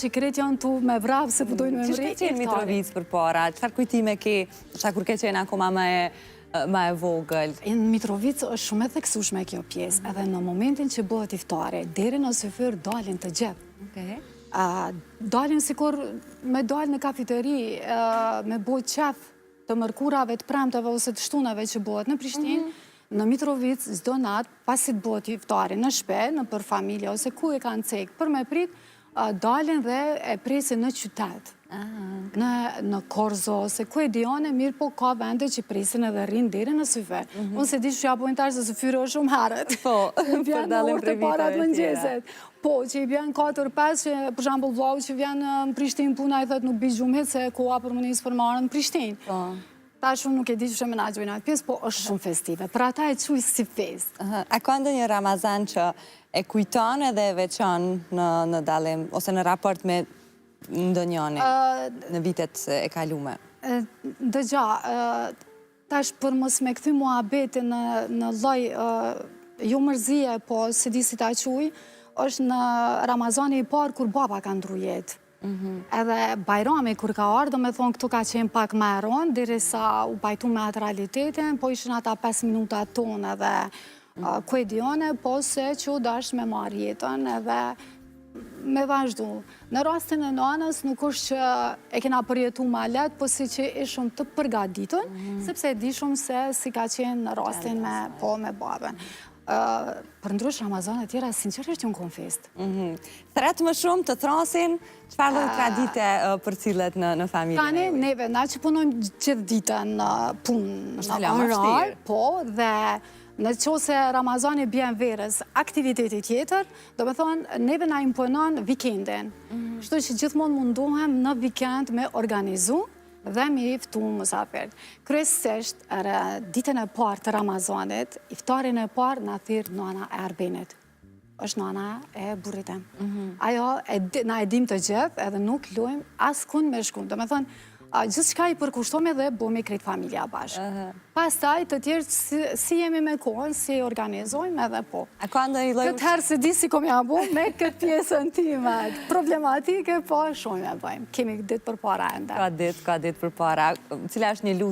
që kretë janë tu me vrapë se përdojnë me mëri. Që shte qenë Mitrovic për para? Qëfar kujtime ke, qa kur ke qenë akoma ma e vogël? Në Mitrovic është shumë e theksushme kjo pjesë, edhe në momentin që bëhet iftare, deri në syfyr dalin të gjep. Dalin sikur me dalë në kafiteri, me bëjt qef të mërkurave, të premteve ose të shtunave që bëhet në Prishtinë. Në Mitrovic, zdo natë, pasit bëhet iftari në shpe, në për familje, ose ku e kanë cekë, për me prit, dalin dhe e presin në qytet. Në Korzo, ose ku e dione, mirë po ka vende që presin edhe rinë deri në syfer. Unë se di që ja pojnë tarë se syfyre o shumë herët. Po, për dalim për vitave mëngjeset. Po, që i vjen 4-5, që për shambull vlau që vjen në Prishtinë puna, i thët nuk bi gjumhet se koha për më njësë për marë në Prishtinë. Ta shumë nuk e di që shumë në gjojnë atë pjesë, po është shumë festive. Për ata e quj si fest. A ka ndonjë Ramazan që e kujton edhe e veçon në dalim, ose në raport me ndonjone në vitet e kalume? Dëgja, tash për mos me këthy muhabeti në loj ju mërzije, po se di si ta quj, është në Ramazani i parë kur baba ka ndru jetë. Edhe Bajrami, kur ka ardhë, me thonë këtu ka qenë pak më eron, diri sa u pajtu me atë realitetin, po ishën ata 5 minuta tonë edhe kuedione, po se që u dash me marrë jetën edhe me vazhdu. Në rastin e nanës nuk është që e kena përjetu ma letë, po si që ishëm të përgaditën, sepse e dishëm se si ka qenë në rastin me babën. Për ndrysh Ramazan e tjera, sinqerisht unë konfest. Thret më shumë të thrasin, qëfar dhe tradite për cilet në familje? Tani, neve, na që punojmë gjithë ditën në punë, në orar, po, dhe në qo se Ramazani bjen verës aktiviteti tjetër, do me thonë, neve na imponon vikendin. Shtu që gjithmonë mundohem në vikend me organizu, dhe mi iftu musafir. Kryesisht, ditën e parë të Ramazanit, iftarin e parë në thirë nana e Arbinit. Është nana e burritem. Ajo, na e dim të gjithë, edhe nuk lujmë asë kun me shkun. Do me thonë, gjithë shka i përkushtomi dhe bomi krejt familja bashkë. Pas taj të tjerë si jemi me kohën, si organizojmë edhe po. Këtë herë se di si kom ja bu me këtë pjesën time. Problematike, po shumë e bëjmë. Kemi ditë për para enda. Ka ditë për para. Cila është një lutje